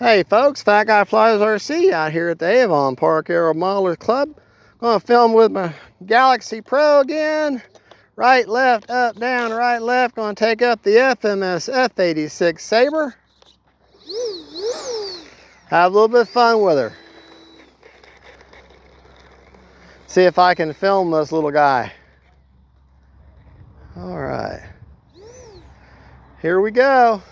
Hey folks, Fat Guy Flies RC out here at the Avon Park Aero Modelers Club. Going to film with my Galaxy Pro again. Right, left, up, down, right, left. Going to take up the FMS F-86 Sabre. Have a little bit of fun with her. See if I can film this little guy. All right. Here we go.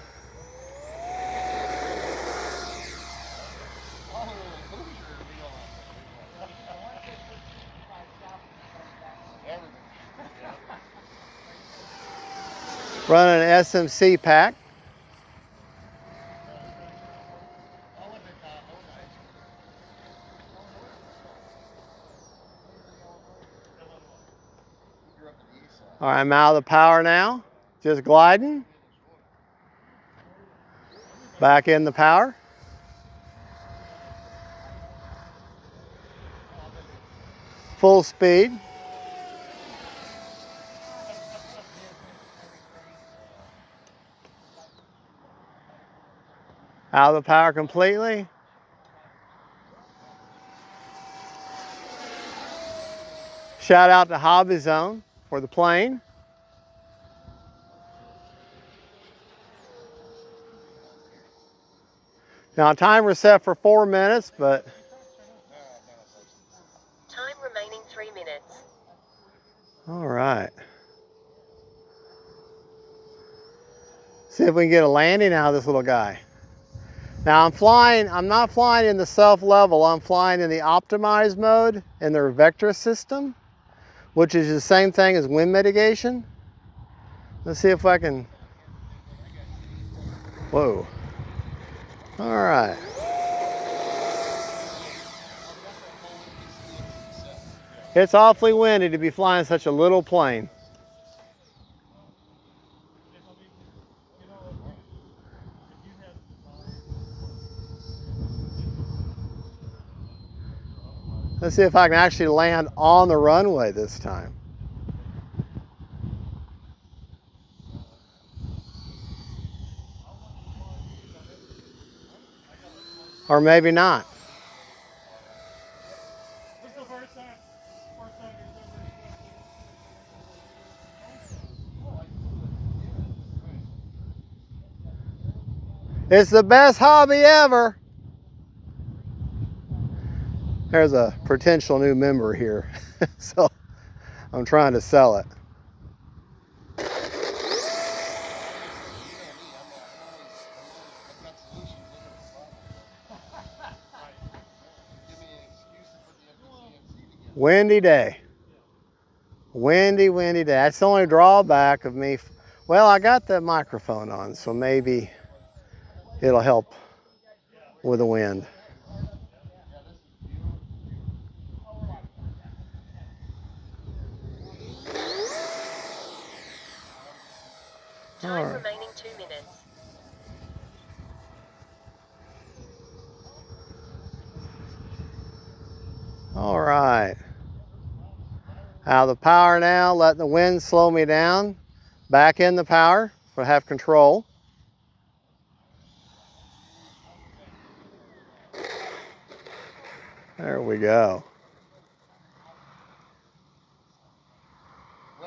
Running an SMC pack. All right, I'm out of the power now. Just gliding. Back in the power. Full speed. Out of the power completely. Shout out to Hobby Zone for the plane. Now timer set for 4 minutes, but time remaining 3 minutes. All right. See if we can get a landing out of this little guy. Now I'm not flying in the self-level, I'm flying in the optimized mode in their vector system, which is the same thing as wind mitigation. Let's see if I can, whoa. All right. It's awfully windy to be flying such a little plane. Let's see if I can actually land on the runway this time. Or maybe not. It's the best hobby ever. There's a potential new member here, so I'm trying to sell it. Windy day. Windy day. That's the only drawback of me. Well, I got the microphone on, so maybe it'll help with the wind. Time remaining 2 minutes. All right. Out of the power now, letting the wind slow me down. Back in the power, so I have control. There we go.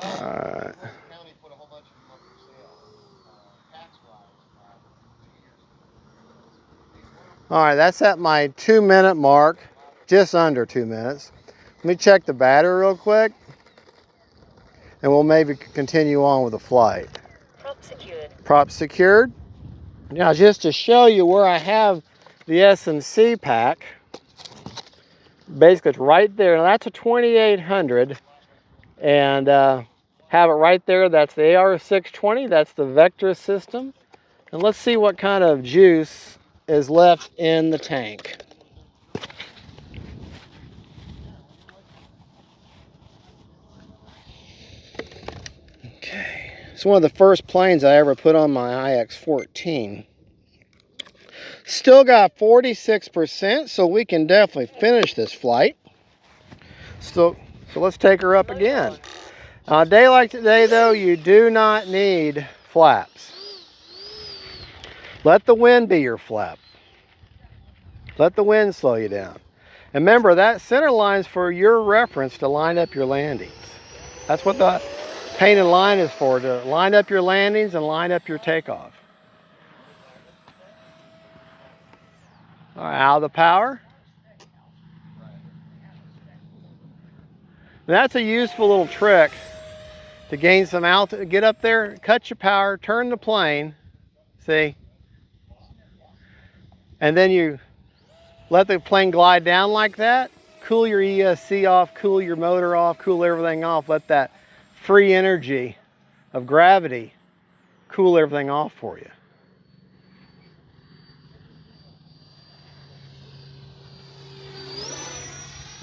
All right. All right, that's at my 2 minute mark, just under 2 minutes. Let me check the battery real quick, and we'll maybe continue on with the flight. Prop secured. Prop secured. Now, just to show you where I have the SMC pack, basically it's right there. Now, that's a 2800, and have it right there. That's the AR620. That's the vector system. And let's see what kind of juice is left in the tank. Okay, it's one of the first planes I ever put on my IX-14. Still got 46%, so we can definitely finish this flight. So let's take her up again. On a day like today, though, you do not need flaps. Let the wind be your flap. Let the wind slow you down. And remember, that center line's for your reference to line up your landings. That's what the painted line is for, to line up your landings and line up your takeoff. All right, out of the power. And that's a useful little trick to gain some altitude. Get up there, cut your power, turn the plane, see? And then you let the plane glide down like that. Cool your ESC off, cool your motor off, cool everything off. Let that free energy of gravity cool everything off for you.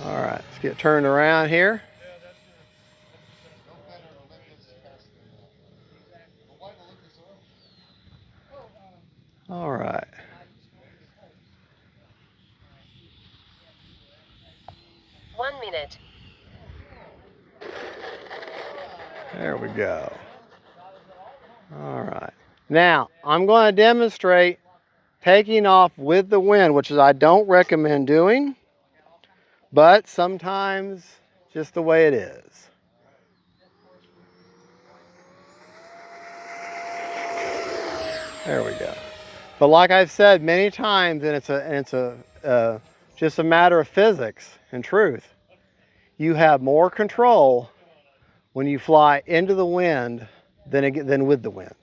All right, let's get turned around here. All right. One minute. There we go. All right. Now, I'm going to demonstrate taking off with the wind, which is I don't recommend doing, but sometimes just the way it is. There we go. But like I've said many times, and it's just a matter of physics and truth, you have more control when you fly into the wind than with the wind.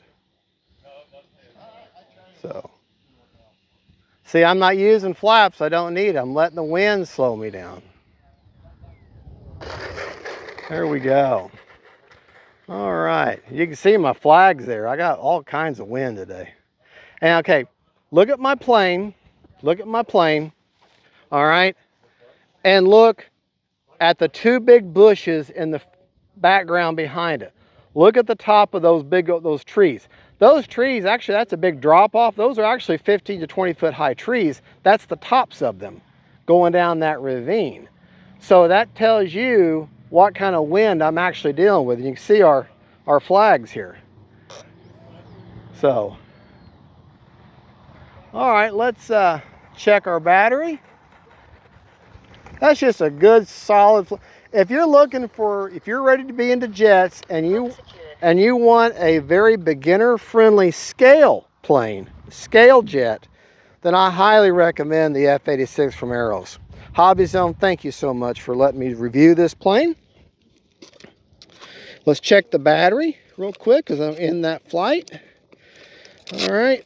So, see, I'm not using flaps. I don't need them. I'm letting the wind slow me down. There we go. All right. You can see my flags there. I got all kinds of wind today. And okay, look at my plane. Look at my plane. All right. And look at the two big bushes in the background behind it. Look at the top of those trees. Those trees, actually, that's a big drop off. Those are actually 15 to 20 foot high trees. That's the tops of them going down that ravine. So that tells you what kind of wind I'm actually dealing with. And you can see our flags here. So, all right, let's check our battery. That's just a good solid. If you're ready to be into jets and you want a very beginner friendly scale plane, scale jet, then I highly recommend the F-86 from Ailerons. Hobby Zone, thank you so much for letting me review this plane. Let's check the battery real quick because I'm in that flight. All right.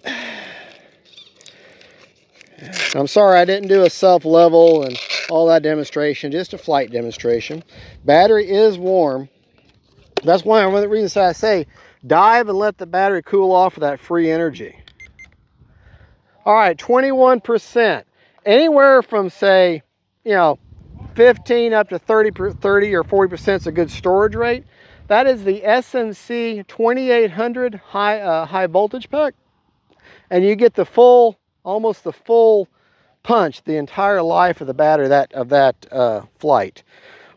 I'm sorry I didn't do a self-level and all that demonstration, just a flight demonstration. Battery is warm. That's one of the reasons I say dive and let the battery cool off with that free energy. All right, 21%. Anywhere from, say, 15 up to 30 or 40% is a good storage rate. That is the SNC 2800 high voltage pack. And you get the full, almost the full punch the entire life of the battery of that flight.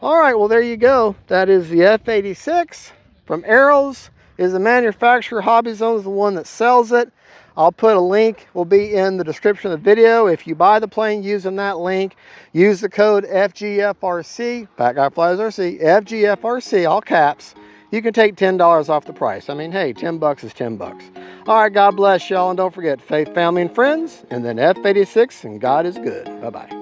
All right, well, there you go. That is the F-86 from Ailerons. Is the manufacturer. Hobby Zone is the one that sells it. I'll put a link, will be in the description of the video. If you buy the plane using that link, use the code FGFRC, Fat Guy Flies RC, FGFRC, all caps. You can take $10 off the price. I mean, hey, 10 bucks is 10 bucks. All right, God bless y'all, and don't forget, faith, family, and friends, and then F-86, and God is good. Bye-bye.